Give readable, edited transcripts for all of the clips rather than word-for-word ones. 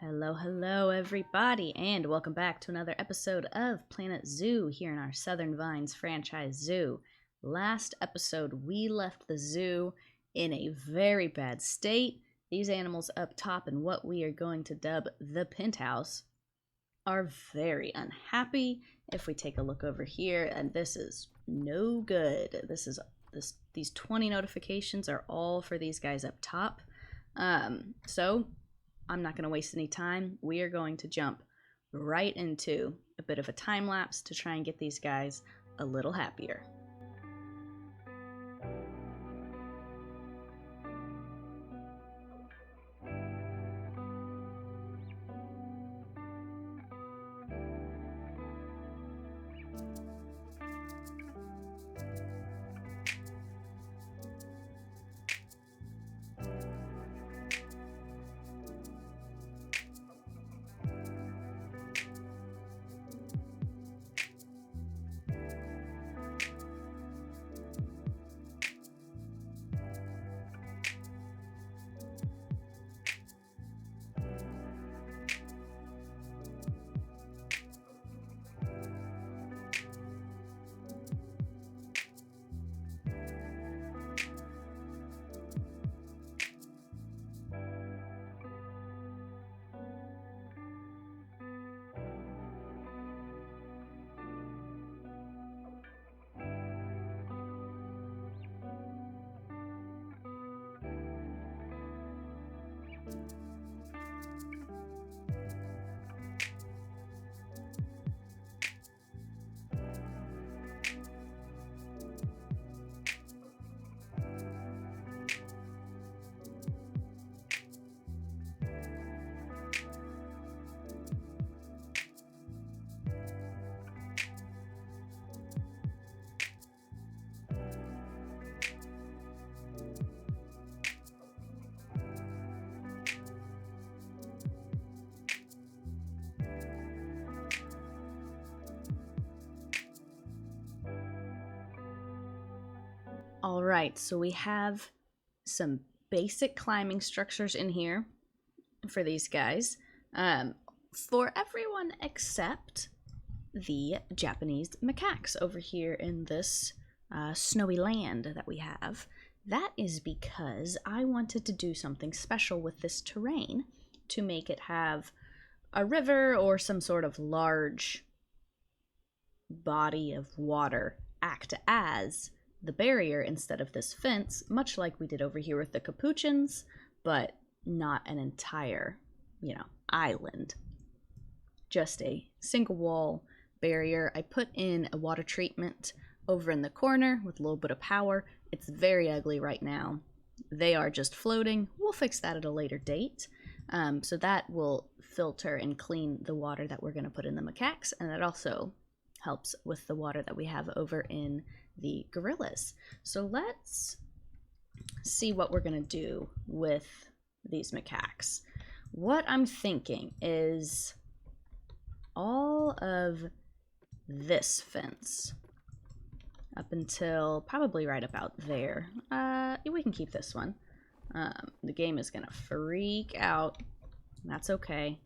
Hello, hello, everybody, and welcome back to another episode of Planet Zoo here in our Southern Vines franchise zoo. Last episode, we left the zoo in a very bad state. These animals up top in what we are going to dub the Penthouse are very unhappy. If we take a look over here, and this is no good. These 20 notifications are all for these guys up top. So I'm not going to waste any time. We are going to jump right into a bit of a time lapse to try and get these guys a little happier. Alright, so we have some basic climbing structures in here for these guys. For everyone except the Japanese macaques over here in this snowy land that we have. That is because I wanted to do something special with this terrain to make it have a river or some sort of large body of water act as the barrier instead of this fence, much like we did over here with the capuchins, but not an entire, island. Just a single wall barrier. I put in a water treatment over in the corner with a little bit of power. It's very ugly right now. They are just floating. We'll fix that at a later date. So that will filter and clean the water that we're going to put in the macaques, and that also helps with the water that we have over in the gorillas. So let's see what we're going to do with these macaques. What I'm thinking is all of this fence up until probably right about there. We can keep this one. The game is gonna freak out. That's okay.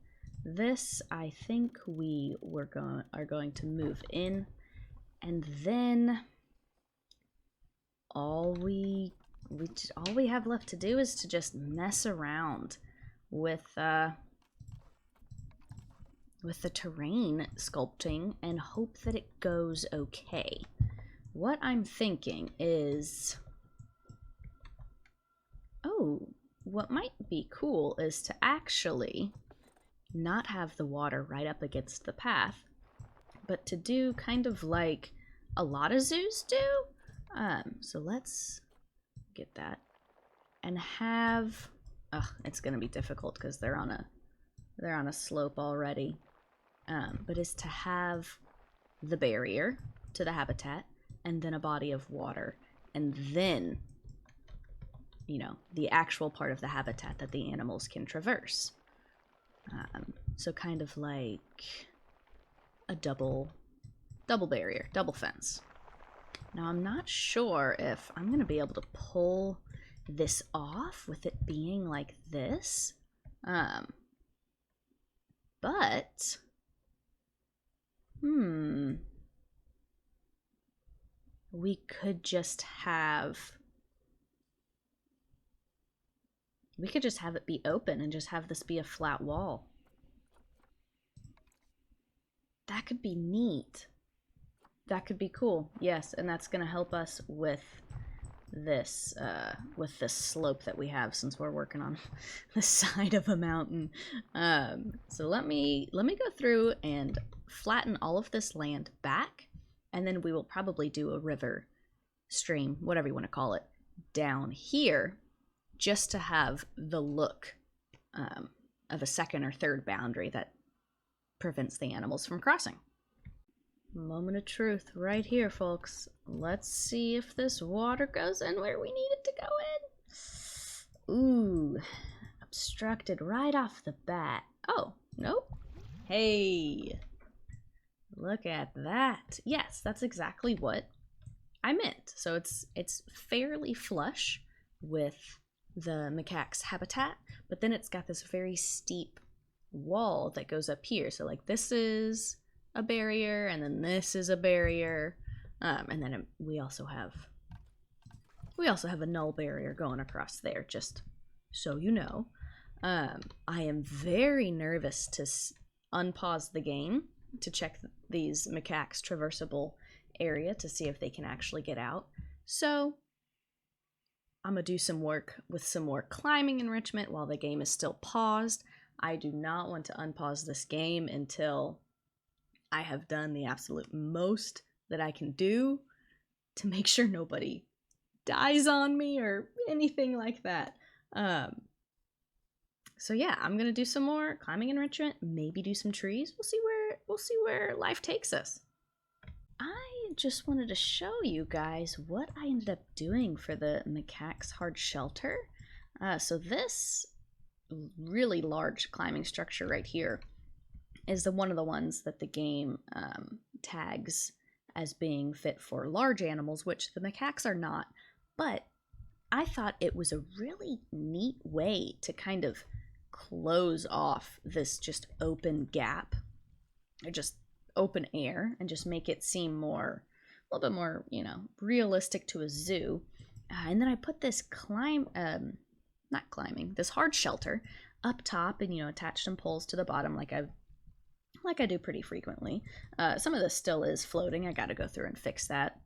This, I think we are going to move in, and then all we have left to do is to just mess around with the terrain sculpting and hope that it goes okay. What I'm thinking is, what might be cool is to actually not have the water right up against the path, but to do kind of like a lot of zoos do. So let's get that and have, it's gonna be difficult because they're on a slope already. But is to have the barrier to the habitat and then a body of water, and then the actual part of the habitat that the animals can traverse. So kind of like a double barrier, double fence. Now I'm not sure if I'm gonna be able to pull this off with it being like this. But, we could just have it be open and just have this be a flat wall. That could be neat. That could be cool. Yes, and that's going to help us with this slope that we have, since we're working on the side of a mountain. So let me go through and flatten all of this land back, and then we will probably do a river, stream, whatever you want to call it, down here, just to have the look of a second or third boundary that prevents the animals from crossing. Moment of truth right here, folks. Let's see if this water goes in where we need it to go in. Ooh, obstructed right off the bat. Oh, nope. Hey, look at that. Yes, that's exactly what I meant. So it's fairly flush with the macaques habitat, but then it's got this very steep wall that goes up here. So like this is a barrier, and then this is a barrier, and then we also have a null barrier going across there, just so you know. I am very nervous to unpause the game to check these macaques traversable area to see if they can actually get out. So I'm gonna do some work with some more climbing enrichment while the game is still paused. I do not want to unpause this game until I have done the absolute most that I can do to make sure nobody dies on me or anything like that. So yeah, I'm gonna do some more climbing enrichment, maybe do some trees. We'll see where life takes us. I just wanted to show you guys what I ended up doing for the macaques hard shelter. So this really large climbing structure right here is one of the ones that the game tags as being fit for large animals, which the macaques are not. But I thought it was a really neat way to kind of close off this just open gap, or just open air, and just make it seem a little bit more, realistic to a zoo. And then I put this this hard shelter up top, and attach some poles to the bottom, like I do pretty frequently. Some of this still is floating. I gotta go through and fix that.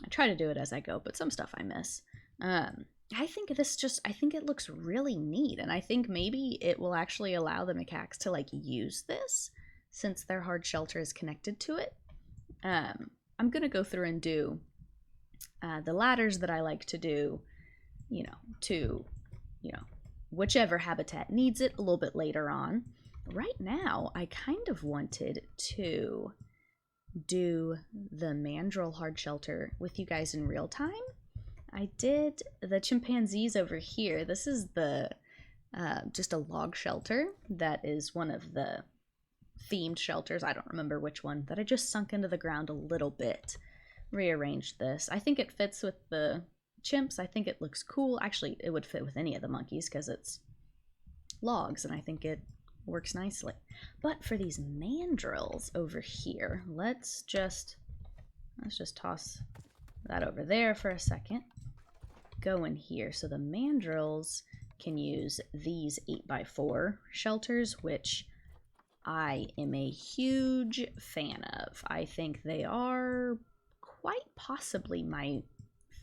I try to do it as I go, but some stuff I miss. I think it looks really neat, and I think maybe it will actually allow the macaques to use this, since their hard shelter is connected to it. I'm gonna go through and do the ladders that I like to do, to whichever habitat needs it a little bit later on. Right now, I kind of wanted to do the mandrel hard shelter with you guys in real time. I did the chimpanzees over here. This is just a log shelter that is one of the themed shelters. I don't remember which one, that I just sunk into the ground a little bit. Rearranged this. I think it fits with the chimps. I think it looks cool. Actually, it would fit with any of the monkeys because it's logs, and I think it works nicely. But for these mandrels over here, let's just toss that over there for a second. Go in here. So the mandrels can use these 8x4 shelters, which I am a huge fan of. I think they are quite possibly my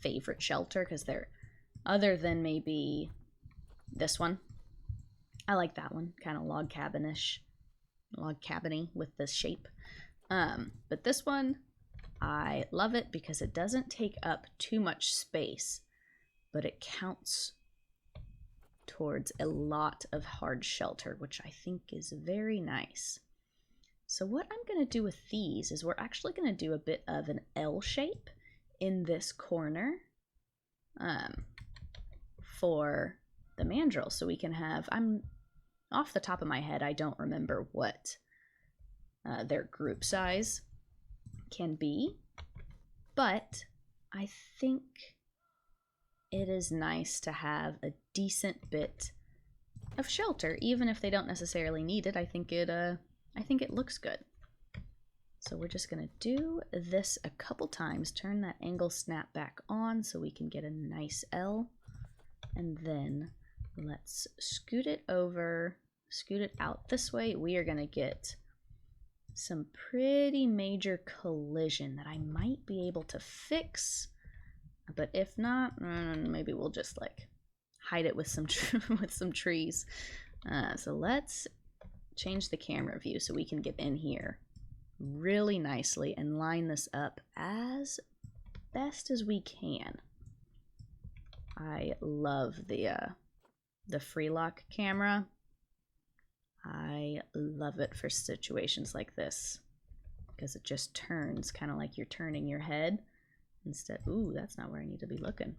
favorite shelter, because they're, other than maybe this one, I like that one, kind of log cabin-ish, log cabin-y with this shape. But this one, I love it because it doesn't take up too much space, but it counts towards a lot of hard shelter, which I think is very nice. So what I'm going to do with these is we're actually going to do a bit of an L shape in this corner for the mandrel. So we can have, I'm off the top of my head, I don't remember what their group size can be, but I think it is nice to have a decent bit of shelter, even if they don't necessarily need it. I think it I think it looks good. So we're just gonna do this a couple times, turn that angle snap back on so we can get a nice L, and then let's scoot it over, scoot it out this way. We are gonna get some pretty major collision that I might be able to fix, but if not, maybe we'll just like hide it with some with some trees. So let's change the camera view so we can get in here really nicely and line this up as best as we can. I love the free lock camera. I love it for situations like this because it just turns kind of like you're turning your head instead. Ooh, that's not where I need to be looking.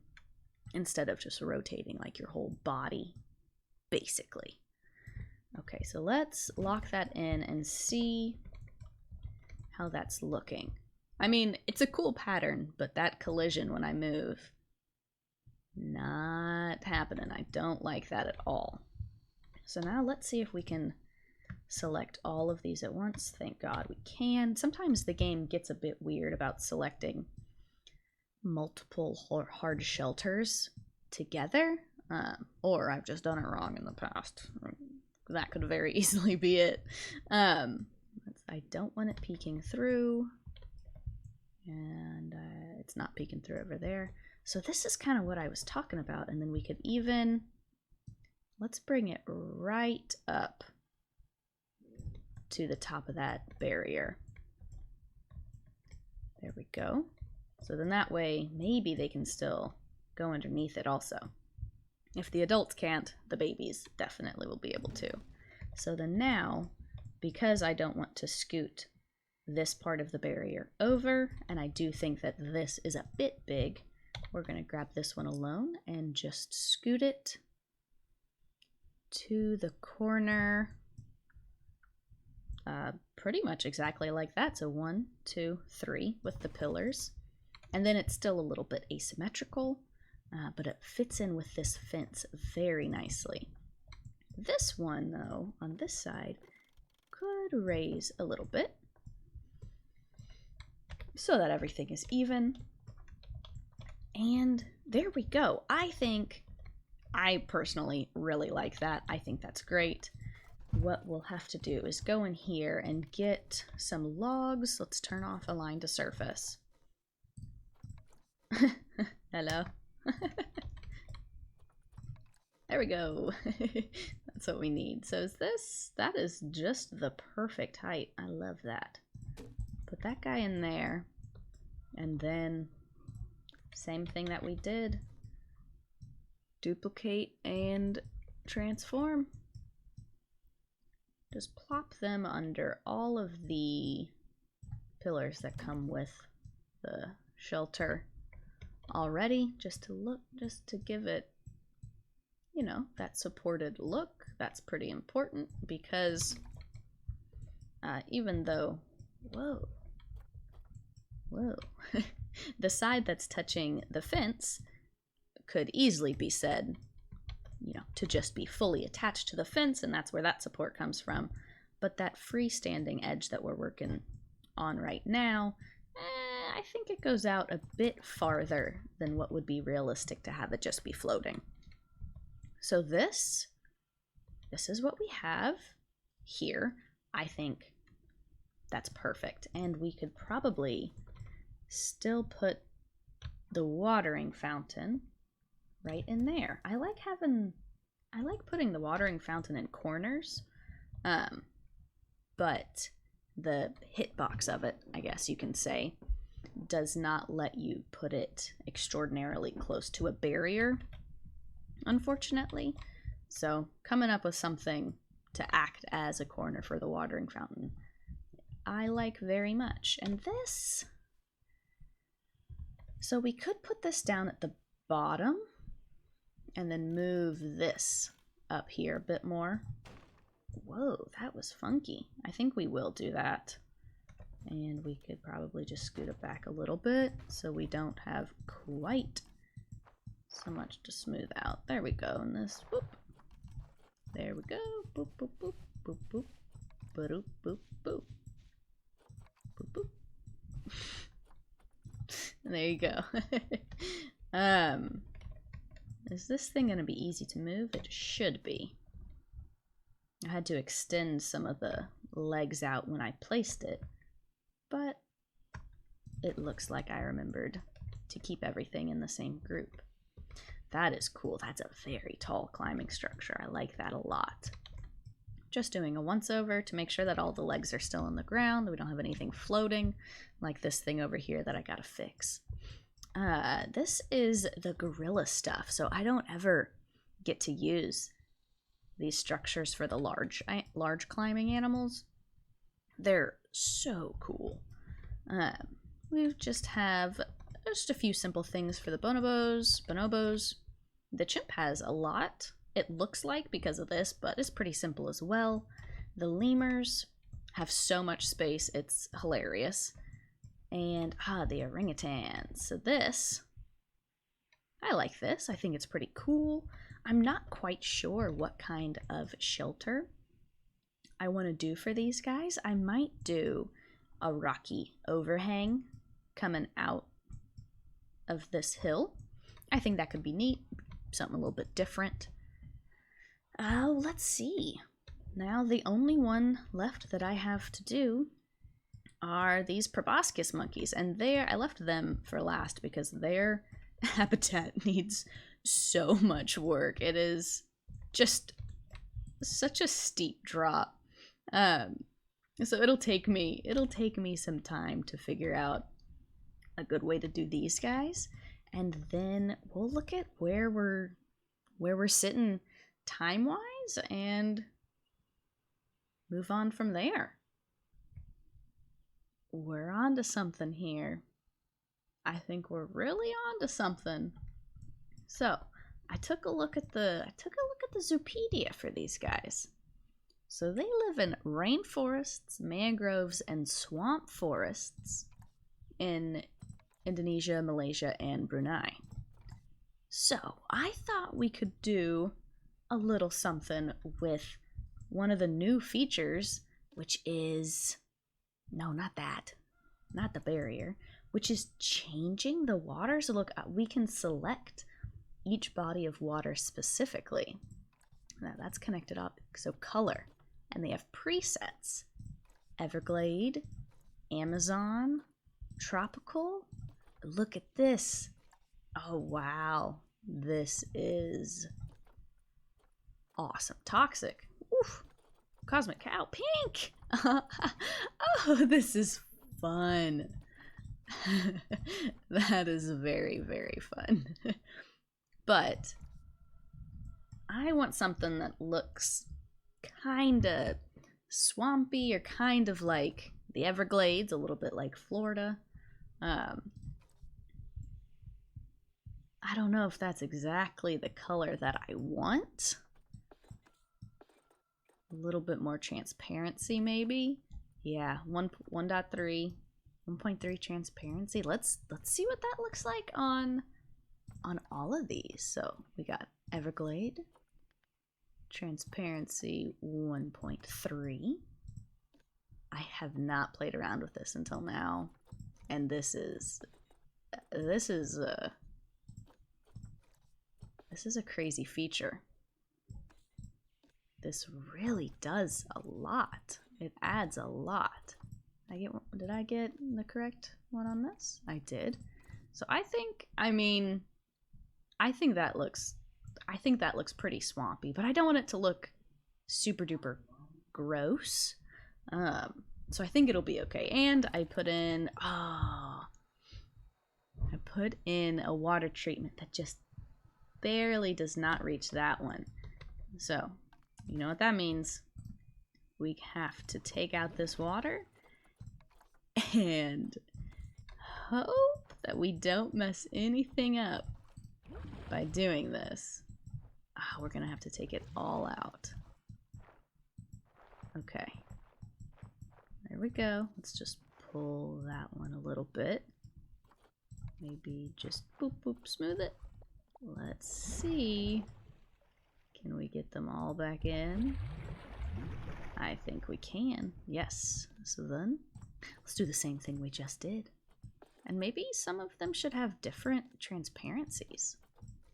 Instead of just rotating like your whole body, basically. Okay, so let's lock that in and see how that's looking. I mean, it's a cool pattern, but that collision when I move, not happening. I don't like that at all. So now let's see if we can select all of these at once. Thank God we can. Sometimes the game gets a bit weird about selecting multiple hard shelters together, or I've just done it wrong in the past. That could very easily be it. I don't want it peeking through, and it's not peeking through over there. So this is kind of what I was talking about, and then we could even, let's bring it right up to the top of that barrier. There we go. So then that way, maybe they can still go underneath it also. If the adults can't, the babies definitely will be able to. So then now, because I don't want to scoot this part of the barrier over, and I do think that this is a bit big, we're going to grab this one alone and just scoot it to the corner, pretty much exactly like that. So 1, 2, 3 with the pillars. And then it's still a little bit asymmetrical, but it fits in with this fence very nicely. This one, though, on this side, could raise a little bit so that everything is even. And there we go. I personally really like that. I think that's great. What we'll have to do is go in here and get some logs. Let's turn off align to surface. Hello. There we go. That's what we need. So is this, that is just the perfect height. I love that. Put that guy in there, and then same thing that we did. Duplicate and transform. Just plop them under all of the pillars that come with the shelter already, just to give it, you know, that supported look. That's pretty important because even though, whoa, the side that's touching the fence could easily be said, you know, to just be fully attached to the fence, and that's where that support comes from. But that freestanding edge that we're working on right now, I think it goes out a bit farther than what would be realistic to have it just be floating. So this is what we have here. I think that's perfect. And we could probably still put the watering fountain right in there. I like putting the watering fountain in corners, but the hitbox of it, I guess you can say, does not let you put it extraordinarily close to a barrier, unfortunately. So coming up with something to act as a corner for the watering fountain, I like very much. And this, so we could put this down at the bottom and then move this up here a bit more. Whoa, that was funky. I think we will do that. And we could probably just scoot it back a little bit so we don't have quite so much to smooth out. There we go. And this, whoop. There we go. Boop, boop, boop, boop, boop, boop, boop. There you go. Is this thing gonna be easy to move? It should be. I had to extend some of the legs out when I placed it, but it looks like I remembered to keep everything in the same group. That is cool. That's a very tall climbing structure. I like that a lot. Just doing a once over to make sure that all the legs are still in the ground, that we don't have anything floating, like this thing over here that I gotta fix. This is the gorilla stuff, so I don't ever get to use these structures for the large climbing animals. They're so cool. We just have a few simple things for the bonobos. The chimp has a lot, it looks like, because of this, but it's pretty simple as well. The lemurs have so much space, it's hilarious. And the orangutans. So this, I like this. I think it's pretty cool. I'm not quite sure what kind of shelter I want to do for these guys. I might do a rocky overhang coming out of this hill. I think that could be neat. Something a little bit different. Let's see. Now the only one left that I have to do are these proboscis monkeys, and I left them for last because their habitat needs so much work. It is just such a steep drop. So it'll take me some time to figure out a good way to do these guys, and then we'll look at where we're sitting time-wise and move on from there. We're on to something here. I think we're really on to something. So, I took a look at the Zoopedia for these guys. So they live in rainforests, mangroves, and swamp forests in Indonesia, Malaysia, and Brunei. So, I thought we could do a little something with one of the new features, which is no, not that. Not the barrier, which is changing the water. So look, we can select each body of water specifically. Now that's connected up. So color. And they have presets. Everglade, Amazon, tropical. Look at this. Oh, wow. This is awesome. Toxic. Oof. Cosmic cow. Pink. Oh, this is fun. That is very, very fun. But I want something that looks kind of swampy or kind of like the Everglades, a little bit like Florida. I don't know if that's exactly the color that I want. A little bit more transparency, maybe. Yeah, 1.3, 1.3 transparency. Let's see what that looks like on all of these. So we got Everglade, transparency 1.3. I have not played around with this until now, and this is a crazy feature. This really does a lot. It adds a lot. Did I get the correct one on this? I did. So I think that looks pretty swampy, but I don't want it to look super duper gross. So I think it'll be okay. And I put in a water treatment that just barely does not reach that one. So you know what that means. We have to take out this water and hope that we don't mess anything up by doing this. We're gonna have to take it all out. Okay. There we go. Let's just pull that one a little bit. Maybe just boop boop smooth it. Let's see. Can we get them all back in? I think we can. Yes. So then, let's do the same thing we just did. And maybe some of them should have different transparencies.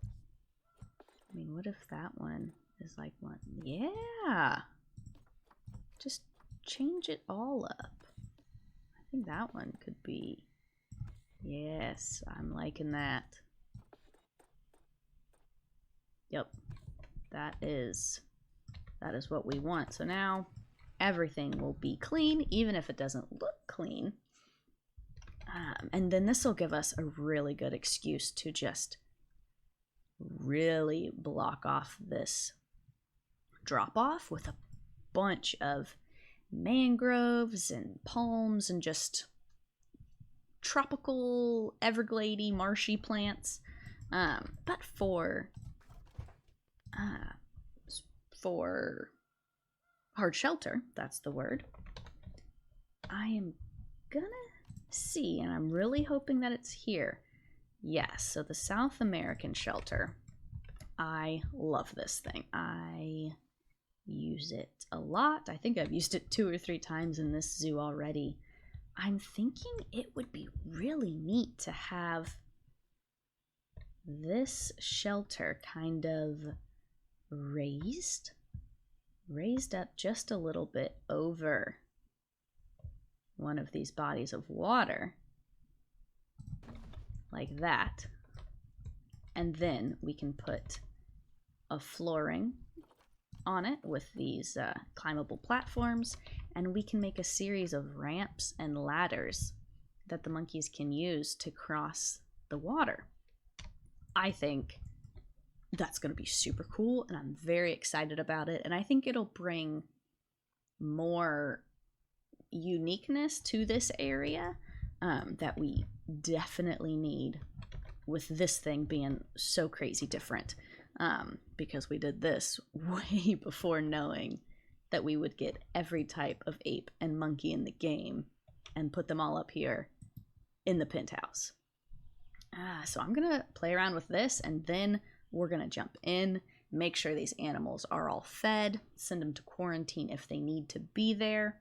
I mean, what if that one is like one? Yeah. Just change it all up. I think that one could be. Yes, I'm liking that. Yep. That is what we want. So now everything will be clean, even if it doesn't look clean. And then this will give us a really good excuse to just really block off this drop off with a bunch of mangroves and palms and just tropical, everglade-y, marshy plants. But for hard shelter, that's the word, I am gonna see, and I'm really hoping that it's here. Yes, so the South American shelter. I love this thing. I use it a lot. I think I've used it 2 or 3 times in this zoo already. I'm thinking it would be really neat to have this shelter kind of raised up just a little bit over one of these bodies of water, like that. And then we can put a flooring on it with these climbable platforms, and we can make a series of ramps and ladders that the monkeys can use to cross the water. I think that's going to be super cool, and I'm very excited about it, and I think it'll bring more uniqueness to this area that we definitely need, with this thing being so crazy different, because we did this way before knowing that we would get every type of ape and monkey in the game and put them all up here in the penthouse. So I'm gonna play around with this, and then we're gonna jump in, make sure these animals are all fed, send them to quarantine if they need to be there,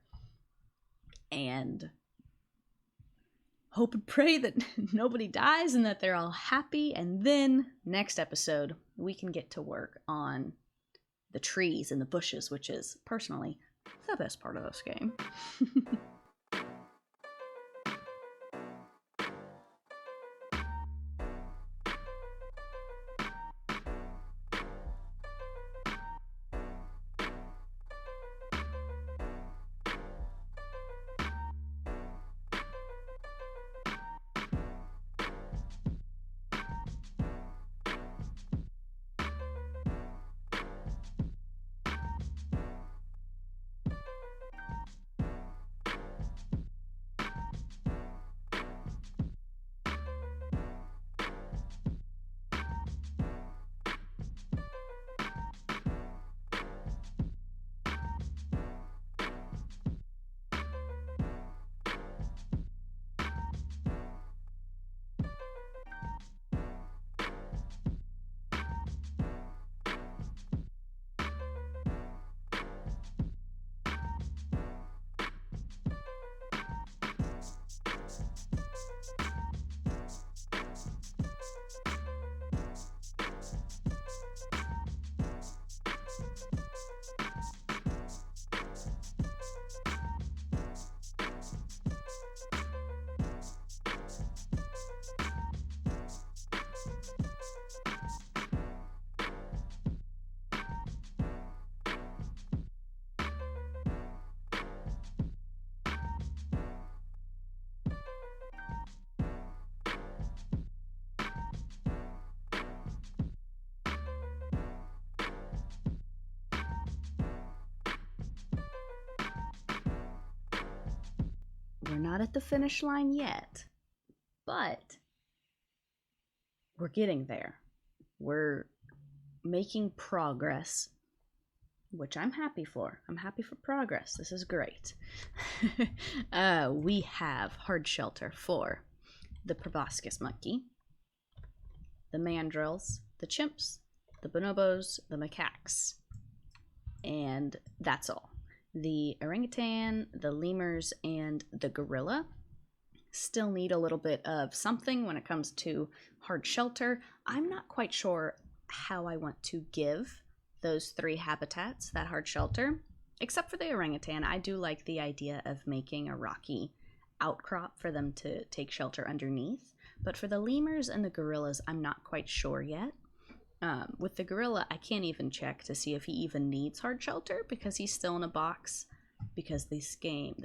and hope and pray that nobody dies and that they're all happy. And then next episode, we can get to work on the trees and the bushes, which is personally the best part of this game. We're not at the finish line yet, but we're getting there. We're making progress, which I'm happy for. I'm happy for progress. This is great. We have hard shelter for the proboscis monkey, the mandrels, the chimps, the bonobos, the macaques, and that's all. The orangutan, the lemurs, and the gorilla still need a little bit of something when it comes to hard shelter. I'm not quite sure how I want to give those 3 habitats that hard shelter, except for the orangutan. I do like the idea of making a rocky outcrop for them to take shelter underneath. But for the lemurs and the gorillas, I'm not quite sure yet. With the gorilla, I can't even check to see if he even needs hard shelter because he's still in a box. Because this game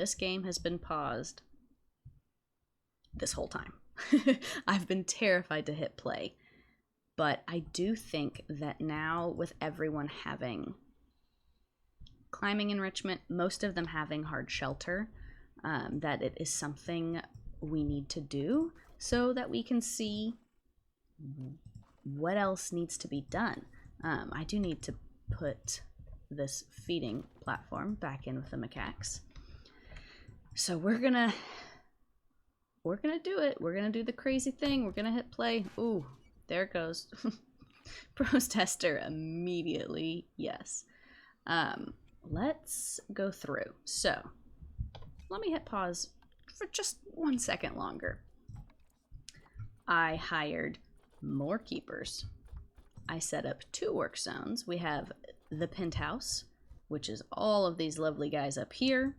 has been paused this whole time. I've been terrified to hit play. But I do think that now with everyone having climbing enrichment, most of them having hard shelter, that it is something we need to do so that we can see what else needs to be done. I do need to put this feeding platform back in with the macaques. So we're gonna do it. We're gonna do the crazy thing. We're gonna hit play. Ooh, there it goes. Pros tester immediately. Yes. Let's go through. So let me hit pause for just 1 second longer. I hired more keepers. I set up 2 work zones. We have the Penthouse, which is all of these lovely guys up here,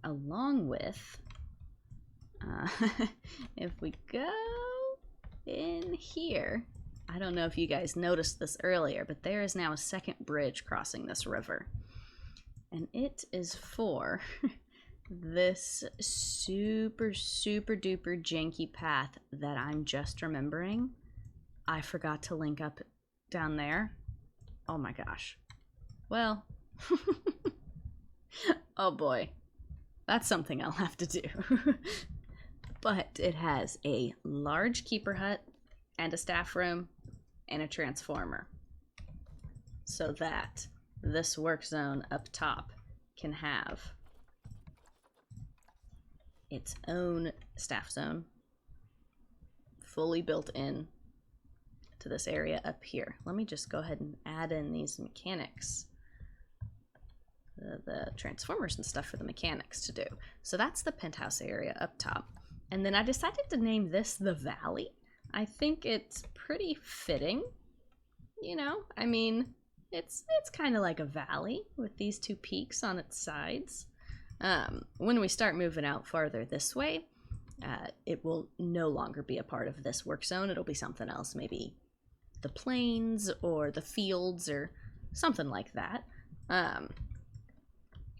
along with, if we go in here, I don't know if you guys noticed this earlier, but there is now a second bridge crossing this river. And it is for this super duper janky path that I'm just remembering. I forgot to link up down there. Oh my gosh. Well, oh boy. That's something I'll have to do. But it has a large keeper hut and a staff room and a transformer. So that this work zone up top can have its own staff zone fully built in to this area up here. Let me just go ahead and add in these mechanics, the transformers and stuff for the mechanics to do. So that's the penthouse area up top. And then I decided to name this the Valley. I think it's pretty fitting, you know? I mean, it's kind of like a valley with these 2 peaks on its sides. When we start moving out farther this way, it will no longer be a part of this work zone. It'll be something else, maybe the plains or the fields or something like that.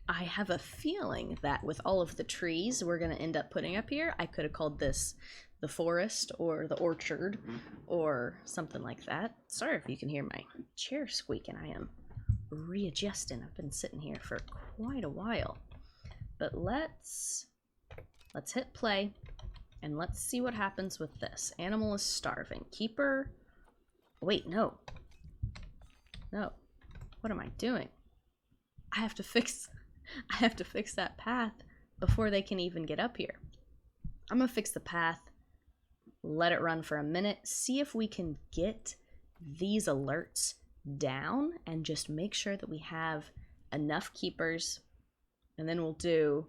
I have a feeling that with all of the trees we're going to end up putting up here, I could have called this the forest or the orchard or something like that. Sorry if you can hear my chair squeaking. I am readjusting. I've been sitting here for quite a while. But let's hit play and let's see what happens with this. Animal is starving. Keeper. Wait, no. No. What am I doing? I have to fix that path before they can even get up here. I'm gonna fix the path, let it run for a minute, see if we can get these alerts down and just make sure that we have enough keepers, and then we'll do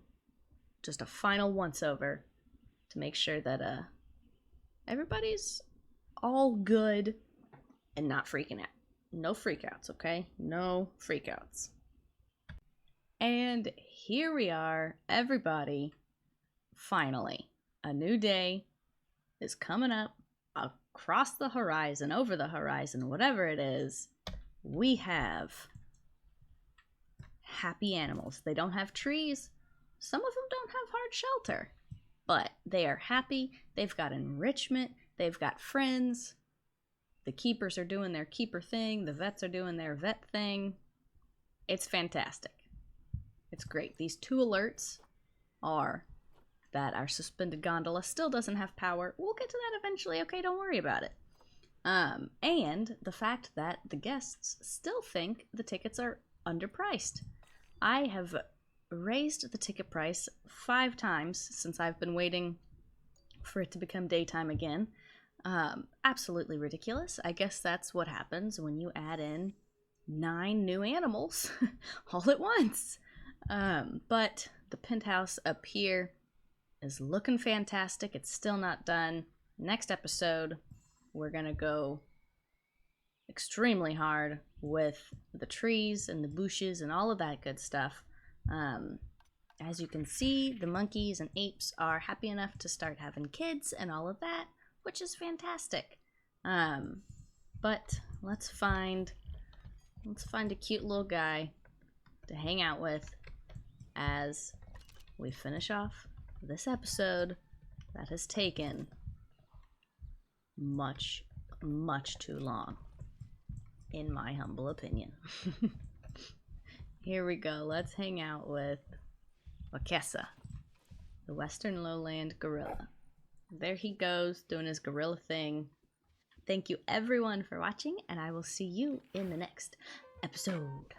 just a final once over to make sure that everybody's all good and not freaking out. No freakouts, okay? No freakouts. And here we are, everybody. Finally, a new day is coming up across the horizon, over the horizon, whatever it is. We have happy animals. They don't have trees. Some of them don't have hard shelter, but they are happy. They've got enrichment. They've got friends. The keepers are doing their keeper thing. The vets are doing their vet thing. It's fantastic. It's great. These 2 alerts are that our suspended gondola still doesn't have power. We'll get to that eventually, okay? Don't worry about it. And the fact that the guests still think the tickets are underpriced. I have raised the ticket price 5 times since I've been waiting for it to become daytime again. Absolutely ridiculous. I guess that's what happens when you add in 9 new animals all at once. But the penthouse up here is looking fantastic. It's still not done. Next episode, we're gonna go extremely hard with the trees and the bushes and all of that good stuff. As you can see, the monkeys and apes are happy enough to start having kids and all of that, which is fantastic. But let's find a cute little guy to hang out with as we finish off this episode that has taken much, much too long, in my humble opinion. Here we go. Let's hang out with Wakesa, the Western Lowland gorilla. There he goes, doing his gorilla thing. Thank you everyone for watching, and I will see you in the next episode.